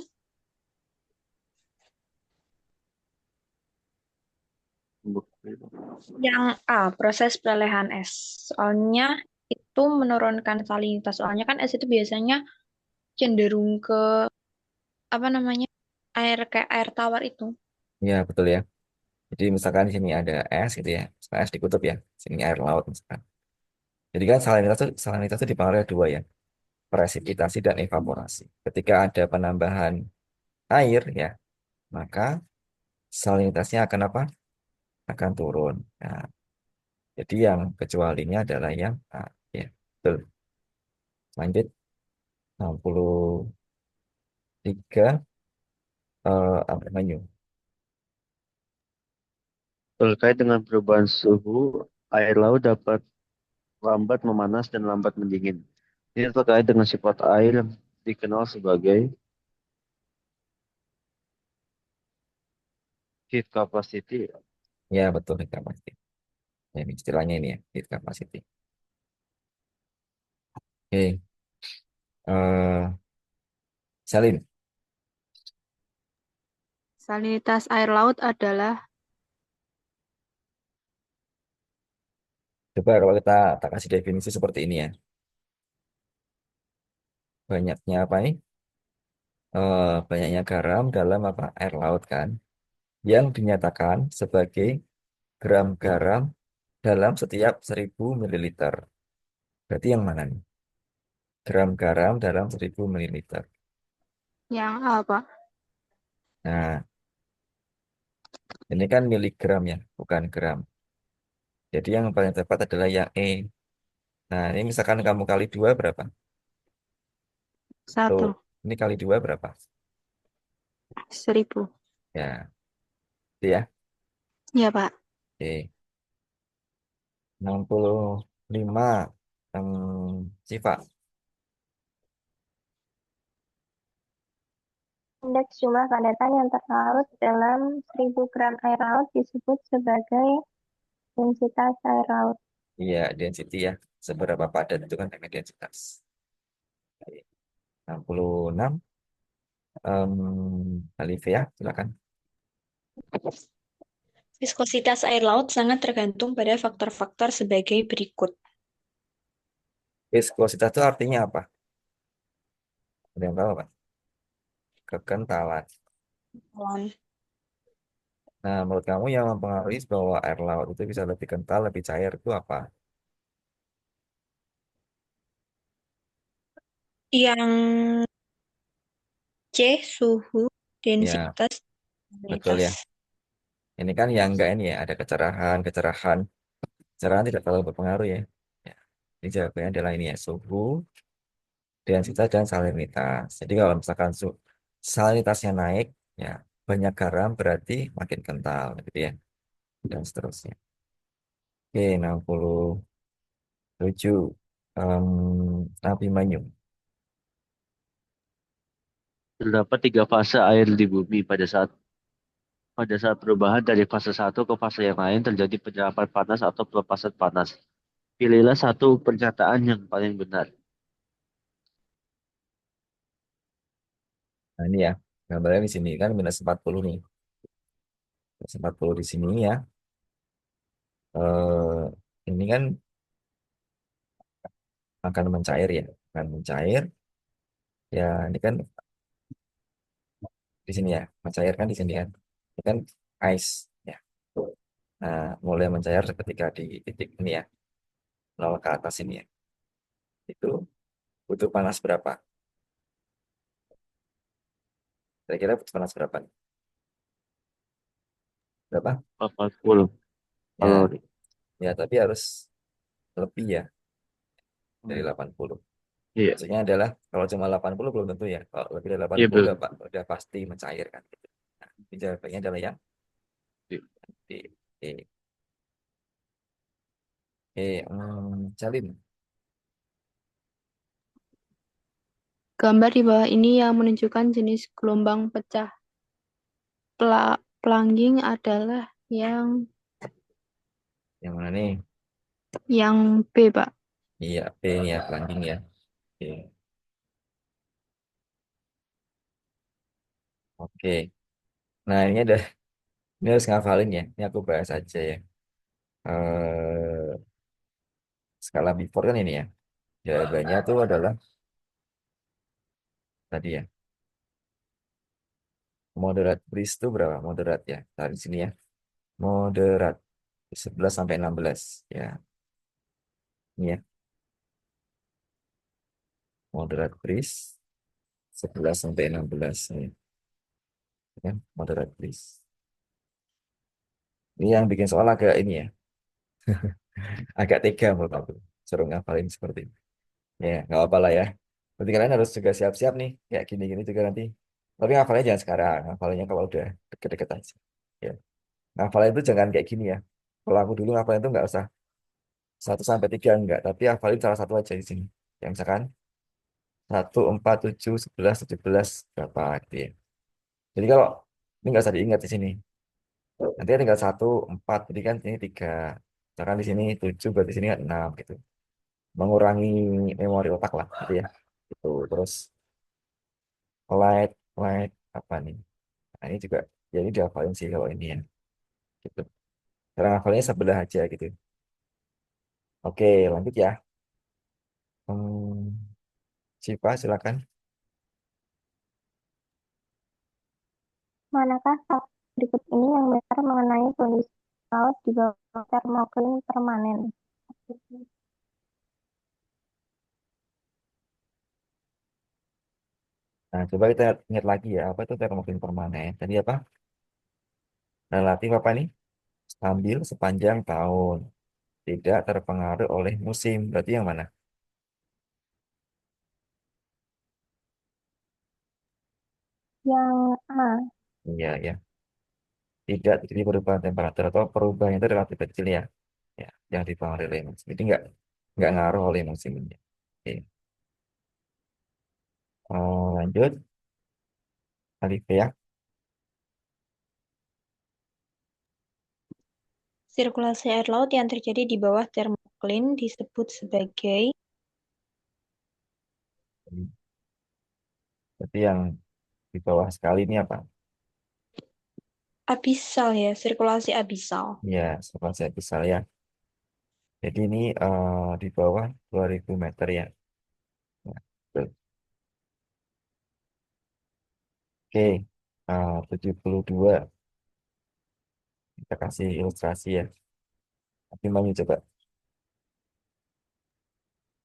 yang A, proses pelelehan es. Soalnya itu menurunkan salinitas. Soalnya kan es itu biasanya cenderung ke apa namanya? Air kayak air tawar itu.
Ya, betul ya. Jadi misalkan di sini ada es gitu ya. Misalkan es di kutub ya. Sini air laut misalkan. Jadi kan salinitas itu dipengaruhi ada dua ya. Presipitasi dan evaporasi. Ketika ada penambahan air ya, maka salinitasnya akan apa? Akan turun. Nah, jadi yang kecualinya adalah yang A. Ya, betul. Lanjut 63 Abimanyu.
Terkait dengan perubahan suhu, air laut dapat lambat memanas dan lambat mendingin. Ini terkait dengan sifat air yang dikenal sebagai heat capacity.
Ya, betul heat capacity. Ya, ini istilahnya ini ya, heat capacity. Oke, eh Salin.
Salinitas air laut adalah
Coba kalau kita tak kasih definisi seperti ini ya. Banyaknya apa nih? Banyaknya garam dalam apa? Air laut kan. Yang dinyatakan sebagai gram garam dalam setiap 1000 ml. Berarti yang mana nih? Gram garam dalam 1000 ml.
yang A, Pak.
Nah, ini kan miligram ya, bukan gram. Jadi yang paling tepat adalah yang E. Nah, ini misalkan kamu kali dua berapa? Tuh,
1.
ini kali dua berapa?
1000.
Ya, itu ya.
Ya, Pak.
Oke, 65. Siva.
Indeks jumlah padatan yang terlarut dalam 1000 gram air laut disebut sebagai densitas air laut.
Iya, density ya. Seberapa padat itu kan namanya densitas. Oke, 66. Alivia, silakan.
Viskositas air laut sangat tergantung pada faktor-faktor sebagai berikut.
Viskositas itu artinya apa? Ada yang tahu apa? Kekentalan. Nah, menurut kamu yang mempengaruhi bahwa air laut itu bisa lebih kental, lebih cair itu apa?
Yang C, suhu,
Ya,
densitas,
betul
salinitas.
ya. Ini kan yang enggak ini ya, ada kecerahan, kecerahan. Kecerahan tidak terlalu berpengaruh ya. Ya. Ini jawabannya adalah ini ya, suhu, densitas, dan salinitas. Jadi kalau misalkan salinitasnya naik, ya banyak garam berarti makin kental, gitu ya. Dan seterusnya. Oke, 67. Abimanyu.
Terdapat tiga fase air di bumi. Pada saat perubahan dari fase satu ke fase yang lain terjadi penyerapan panas atau pelepasan panas. Pilihlah satu pernyataan yang paling benar.
Nah, ini ya, gambarnya di sini kan -40 nih. -40 di sini ya. Ini kan akan mencair ya. Akan mencair. Ya, ini kan di sini ya. Mencair kan di sini kan. Ini kan ice ya. Nah, mulai mencair ketika di titik ini ya. 0 ke atas ini ya. Itu butuh panas berapa? Kira-kira butuh panas berapa nih? Berapa?
40
Ya,
kalori.
ya tapi harus lebih ya dari
Hmm.
80.
Iya,
Maksudnya adalah kalau cuma 80 belum tentu ya. Kalau lebih dari
iya
80
betul.
udah pasti mencair kan. Gitu. Nah, ini jawabannya adalah yang
Iya.
D. D. Jalin.
Gambar di bawah ini yang menunjukkan jenis gelombang pecah plunging adalah
Yang mana nih?
yang B, Pak.
Iya, P ini ya, plunging ya. Oke. Oke. Nah, ini harus ngafalin ya. Ini aku bahas aja ya. Eh, skala before kan ini ya. Jawabannya tuh adalah tadi ya. Moderat breeze itu berapa? Moderat ya. Dari sini ya. Moderat 11 sampai 16 ya. Ini ya. Moderat breeze 11 sampai 16 ya. Ya, moderat breeze. Ini yang bikin soal agak ini ya. Agak tega menurut aku. Suruh ngafalin seperti ini. Ya, nggak apa-apa lah ya. Berarti kalian harus juga siap-siap nih. Kayak gini-gini juga nanti. Tapi ngafalnya jangan sekarang. Ngafalnya kalau udah deket-deket aja. Ya. Ngafalnya itu jangan kayak gini ya. Kalau aku dulu ngafalnya itu nggak usah 1 sampai 3 enggak. Tapi hafalin salah satu aja di sini. Yang misalkan 1, 4, 7, 11, 17 berapa gitu ya. Jadi kalau ini nggak usah diingat di sini. Nanti kan tinggal 1, 4. Jadi kan ini 3. Misalkan di sini 7, berarti di sini kan 6 gitu. Mengurangi memori otak lah gitu ya. Gitu. Terus light, light apa nih? Nah, ini juga jadi dihafalin sih kalau ini ya. Gitu. Cara hafalnya sebelah aja gitu. Oke, lanjut ya. Hmm, Sipa, silakan.
Manakah fakta berikut ini yang benar mengenai kondisi laut di bawah termokline permanen?
Nah, coba kita ingat lagi ya, apa itu termofilm permanen? Tadi apa? Relatif apa nih? Stabil sepanjang tahun. Tidak terpengaruh oleh musim. Berarti yang mana?
Yang A.
Iya, ya. Tidak terjadi perubahan temperatur atau perubahan itu relatif kecil ya. Ya, yang dipengaruhi oleh musim. Jadi nggak ngaruh oleh musim ini. Oke. Lanjut. Alif ya.
Sirkulasi air laut yang terjadi di bawah termokline disebut sebagai
Berarti yang di bawah sekali ini apa?
abisal ya, sirkulasi abisal.
Ya, seperti saya bisa ya. Jadi ini di bawah 2000 meter ya. Ya, betul. Oke, 72. Kita kasih ilustrasi ya. Gimana coba?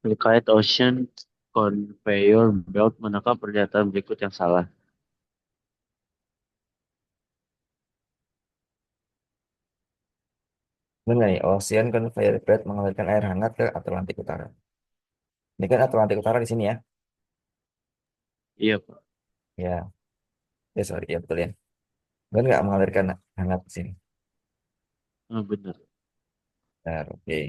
Terkait Ocean Conveyor Belt, manakah pernyataan berikut yang salah?
Benar nih, Ocean Conveyor Belt mengalirkan air hangat ke Atlantik Utara. Ini kan Atlantik Utara di sini ya.
Iya, Pak.
Ya, ya sorry, ya betul ya. Benar nggak mengalirkan hangat ke sini?
Ah, benar.
Benar, oke.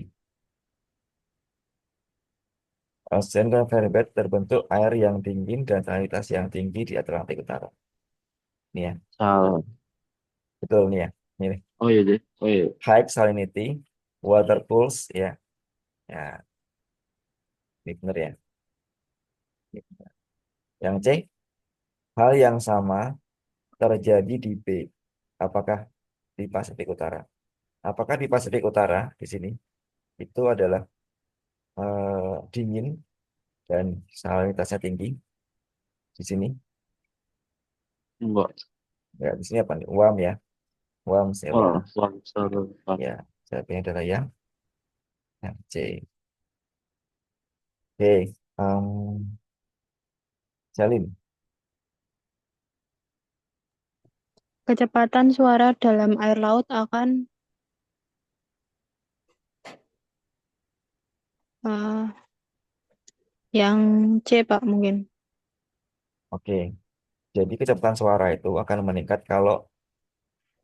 Ocean Conveyor Belt terbentuk air yang dingin dan salinitas yang tinggi di Atlantik Utara. Ini ya,
Salah.
betul nih ya. Ini nih.
Oh iya deh. Oh iya.
High salinity, water pools ya. Ya, ini benar ya. Yang C, hal yang sama terjadi di B. Apakah di Pasifik Utara? Apakah di Pasifik Utara di sini itu adalah dingin dan salinitasnya tinggi di sini?
Enggak.
Ya, di sini apa nih? Warm ya, warm ya warm.
Oh, salah. Pak.
Ya, jawabannya adalah yang C. Oke, Jalin.
Kecepatan suara dalam air laut akan eh, yang C, Pak, mungkin.
Oke, jadi kecepatan suara itu akan meningkat kalau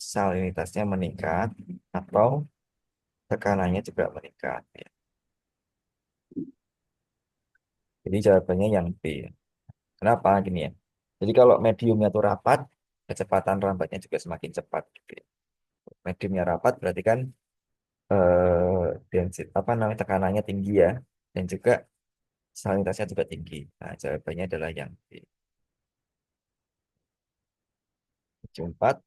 salinitasnya meningkat atau tekanannya juga meningkat. Ya. Jadi jawabannya yang B. Kenapa gini ya? Jadi kalau mediumnya itu rapat, kecepatan rambatnya juga semakin cepat. Gitu ya. Mediumnya rapat berarti kan densit apa namanya tekanannya tinggi ya, dan juga salinitasnya juga tinggi. Nah, jawabannya adalah yang B. Keempat,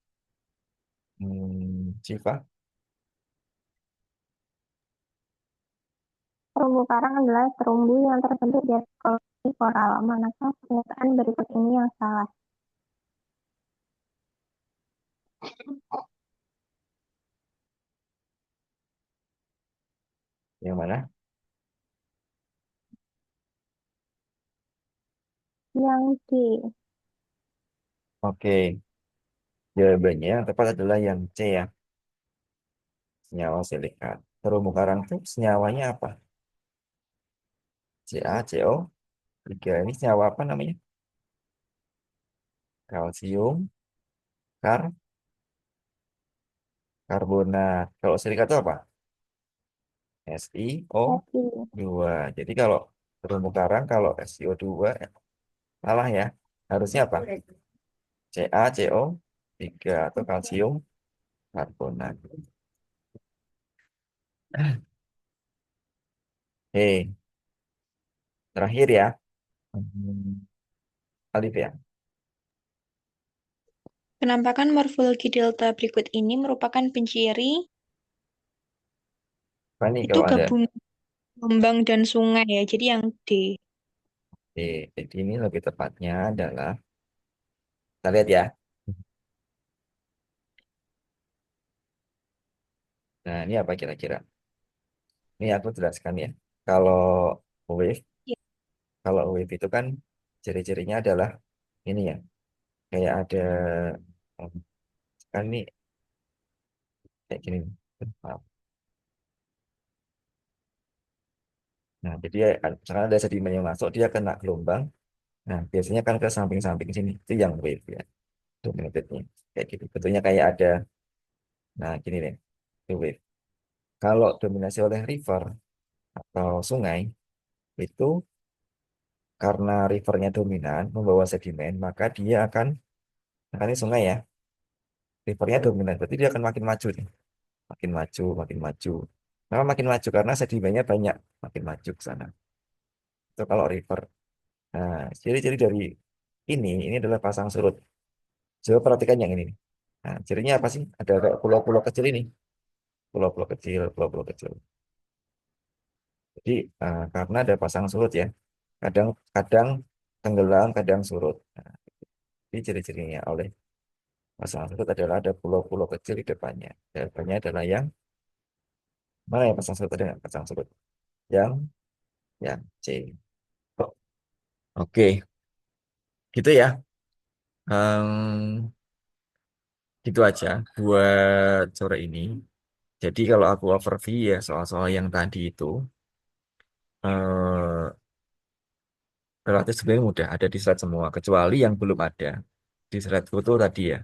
Siva.
Terumbu karang adalah terumbu yang terbentuk di atas koloni koral. Manakah pernyataan berikut ini yang salah?
Yang mana?
Yang D.
Oke, jawabannya yang tepat adalah yang C ya, senyawa silikat. Terumbu karang itu senyawanya apa? Ca, Co, 3. Ini senyawa apa namanya? Kalsium, karbonat. Kalau silikat itu apa? SiO2.
F.
Jadi kalau terumbu karang kalau SiO2 salah ya. Harusnya apa? CaCO3 atau kalsium karbonat. Oke, terakhir ya. Alif ya.
Penampakan morfologi delta berikut ini merupakan penciri
Apa nih
itu
kalau ada?
gabungan gelombang dan sungai ya. Jadi yang D.
Oke, jadi ini lebih tepatnya adalah kita lihat ya. Nah, ini apa kira-kira? Ini aku jelaskan ya. Kalau wave,
Ya.
kalau wave itu kan ciri-cirinya adalah ini ya. Kayak ada kan ini kayak gini. Maaf. Nah, jadi misalkan ada sedimen yang masuk, dia kena gelombang. Nah, biasanya kan ke samping-samping sini. Itu yang wave ya. Dominatednya. Kayak gitu. Bentuknya kayak ada. Nah, gini deh. Itu wave. Kalau dominasi oleh river atau sungai, itu karena rivernya dominan, membawa sedimen, maka dia akan, nah ini sungai ya, rivernya dominan. Berarti dia akan makin maju nih. Makin maju, makin maju. Kenapa makin maju? Karena sedimennya banyak. Makin maju ke sana. Itu kalau river. Nah, ciri-ciri dari ini adalah pasang surut. Coba perhatikan yang ini nih. Nah, cirinya apa sih? Ada kayak pulau-pulau kecil ini. Pulau-pulau kecil, pulau-pulau kecil. Jadi, karena ada pasang surut ya. Kadang kadang tenggelam, kadang surut. Nah, Ini ciri-cirinya oleh pasangan surut adalah ada pulau-pulau kecil di depannya. Jawabannya adalah yang mana ya pasangan surut, ada nggak pasangan surut? Yang yang C. Oke, gitu ya. Em, gitu aja buat sore ini. Jadi kalau aku overview ya soal-soal yang tadi itu eh, relatif sebenarnya mudah, ada di slide semua, kecuali yang belum ada di slide foto tadi ya,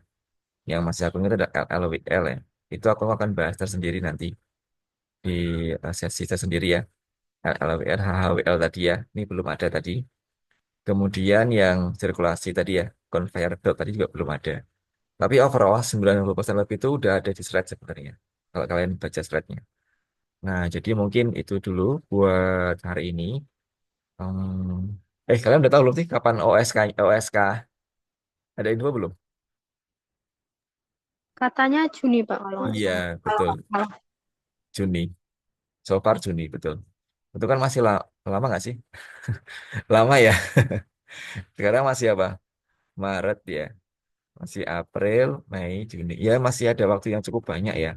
yang masih aku ingat ada LWL ya. Itu aku akan bahas tersendiri nanti di sesi tersendiri ya. LWL, HHWL tadi ya, ini belum ada tadi. Kemudian yang sirkulasi tadi ya, conveyor belt tadi juga belum ada. Tapi overall 90% lebih itu udah ada di slide sebenarnya. Kalau kalian baca slide-nya. Nah, jadi mungkin itu dulu buat hari ini. Kalian udah tahu belum sih kapan OSK ada info belum?
Katanya Juni, Pak, kalau nggak
Iya,
salah. Kalau
betul.
nggak salah.
Juni. So far Juni, betul. Itu kan masih lama nggak sih? Lama ya. Sekarang masih apa? Maret ya. Masih April, Mei, Juni. Ya, masih ada waktu yang cukup banyak ya.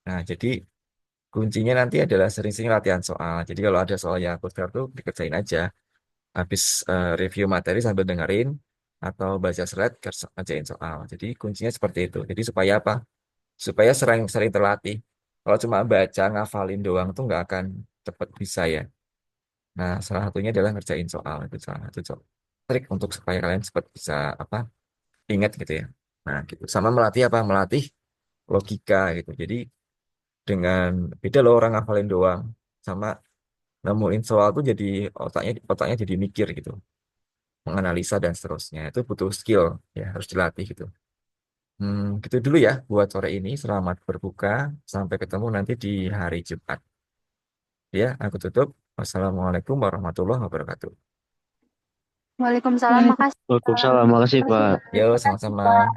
Nah, jadi kuncinya nanti adalah sering-sering latihan soal. Jadi kalau ada soal yang aku tuh dikerjain aja. Habis review materi sambil dengerin atau baca slide kerjain soal. Jadi kuncinya seperti itu. Jadi supaya apa? Supaya sering-sering terlatih. Kalau cuma baca ngafalin doang tuh nggak akan cepet bisa ya. Nah, salah satunya adalah ngerjain soal. Itu salah satu trik untuk supaya kalian cepat bisa apa? Ingat gitu ya. Nah, gitu. Sama melatih apa? Melatih logika gitu. Jadi dengan beda loh orang ngafalin doang sama nemuin soal tuh jadi otaknya jadi mikir gitu, menganalisa dan seterusnya. Itu butuh skill ya, harus dilatih gitu. Gitu dulu ya buat sore ini. Selamat berbuka. Sampai ketemu nanti di hari Jumat. Ya, aku tutup. Wassalamualaikum warahmatullahi wabarakatuh.
Waalaikumsalam, makasih.
Waalaikumsalam, makasih Pak.
Yo, sama-sama.